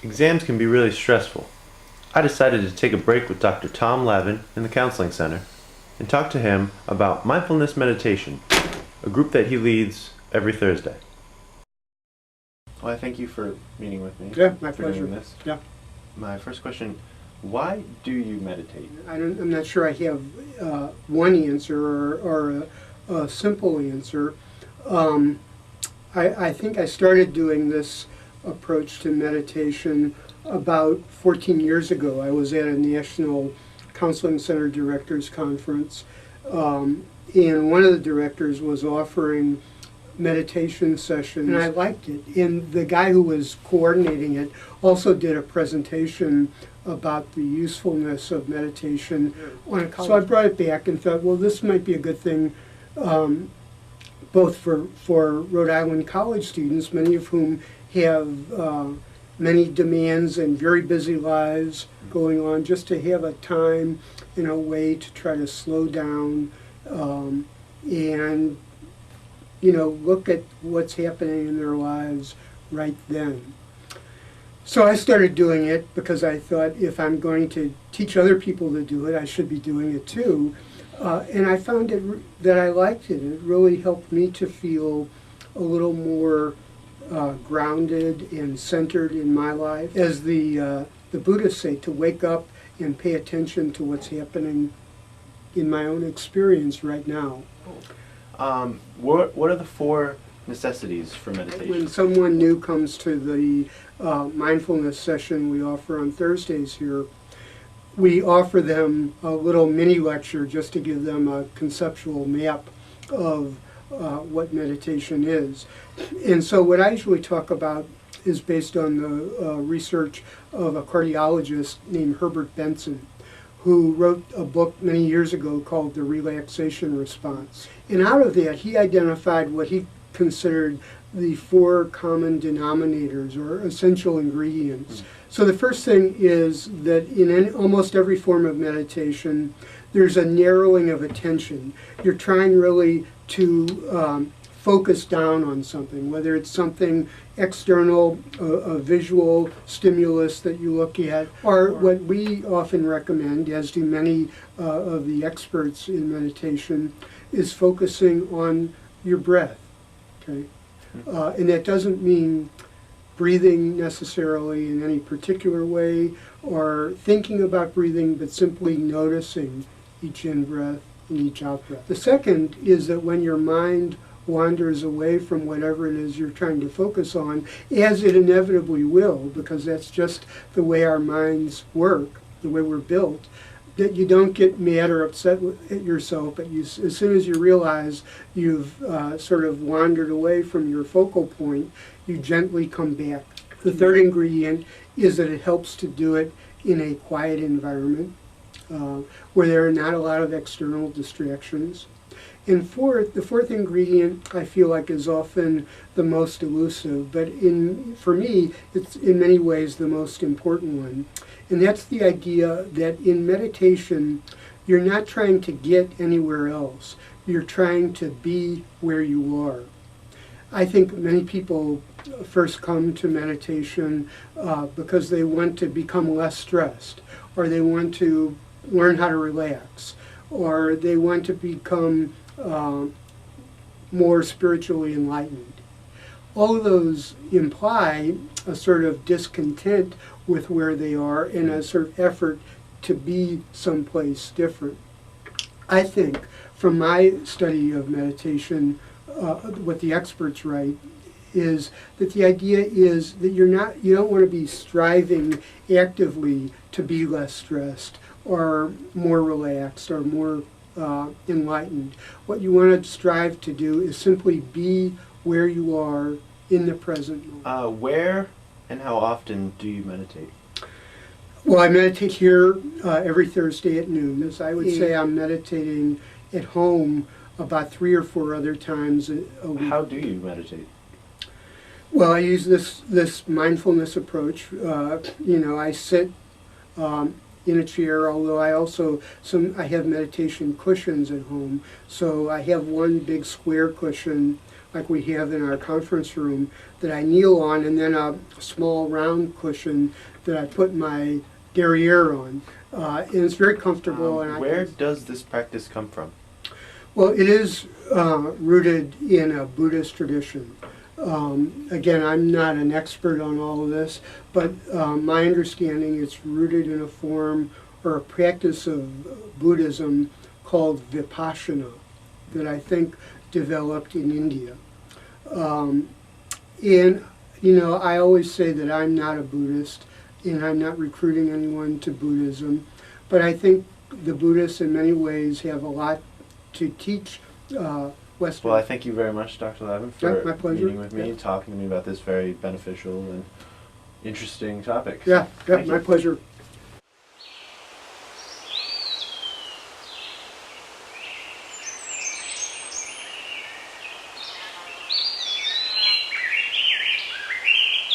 Exams can be really stressful. I decided to take a break with Dr. Tom Lavin in the Counseling Center and talk to him about mindfulness meditation, a group that he leads every Thursday. Well, I thank you for meeting with me. Yeah, my for pleasure. Doing this. Yeah. My first question, why do you meditate? I'm not sure I have one answer or a simple answer. I think I started doing this approach to meditation about 14 years ago. I was at a National Counseling Center Directors Conference, and one of the directors was offering meditation sessions, and I liked it. And the guy who was coordinating it also did a presentation about the usefulness of meditation on a college. So I brought it back and thought, well, this might be a good thing, both for Rhode Island college students, many of whom have many demands and very busy lives going on, just to have a time and a way to try to slow down and look at what's happening in their lives right then. So I started doing it because I thought if I'm going to teach other people to do it, I should be doing it too. And I found that I liked it. It really helped me to feel a little more grounded and centered in my life. As the Buddhists say, to wake up and pay attention to what's happening in my own experience right now. What are the 4 necessities for meditation? When someone new comes to the mindfulness session we offer on Thursdays here, we offer them a little mini lecture just to give them a conceptual map of what meditation is. And so what I usually talk about is based on the research of a cardiologist named Herbert Benson, who wrote a book many years ago called The Relaxation Response. And out of that, he identified what he considered the 4 common denominators or essential ingredients. So the first thing is that in almost every form of meditation, there's a narrowing of attention. You're trying really to focus down on something, whether it's something external, a visual stimulus that you look at, or what we often recommend, as do many of the experts in meditation, is focusing on your breath. Okay, and that doesn't mean breathing necessarily in any particular way or thinking about breathing, but simply noticing each in-breath and each out-breath. The second is that when your mind wanders away from whatever it is you're trying to focus on, as it inevitably will, because that's just the way our minds work, the way we're built, that you don't get mad or upset at yourself, but as soon as you realize you've sort of wandered away from your focal point, you gently come back. The third ingredient is that it helps to do it in a quiet environment where there are not a lot of external distractions. And the fourth ingredient, I feel like, is often the most elusive, but for me, it's in many ways the most important one. And that's the idea that in meditation, you're not trying to get anywhere else. You're trying to be where you are. I think many people first come to meditation because they want to become less stressed, or they want to learn how to relax, or they want to become more spiritually enlightened. All of those imply a sort of discontent with where they are and a sort of effort to be someplace different. I think from my study of meditation, what the experts write is that the idea is that you don't want to be striving actively to be less stressed or more relaxed or more enlightened. What you want to strive to do is simply be where you are in the present moment. Where and how often do you meditate? Well, I meditate here every Thursday at noon. As I would say, I'm meditating at home about 3 or 4 other times a week. How do you meditate? Well, I use this mindfulness approach. I sit in a chair, although I also, I have meditation cushions at home. So I have one big square cushion like we have in our conference room that I kneel on, and then a small round cushion that I put my derriere on. And it's very comfortable. And Where does this practice come from? Well, it is rooted in a Buddhist tradition. Again, I'm not an expert on all of this, but my understanding it's rooted in a form or a practice of Buddhism called Vipassana that I think developed in India. And, you know, I always say that I'm not a Buddhist and I'm not recruiting anyone to Buddhism, but I think the Buddhists in many ways have a lot to teach Western. Well, I thank you very much, Dr. Lavin, for my pleasure. meeting with me and talking to me about this very beneficial and interesting topic. Yeah, Thank my you. pleasure.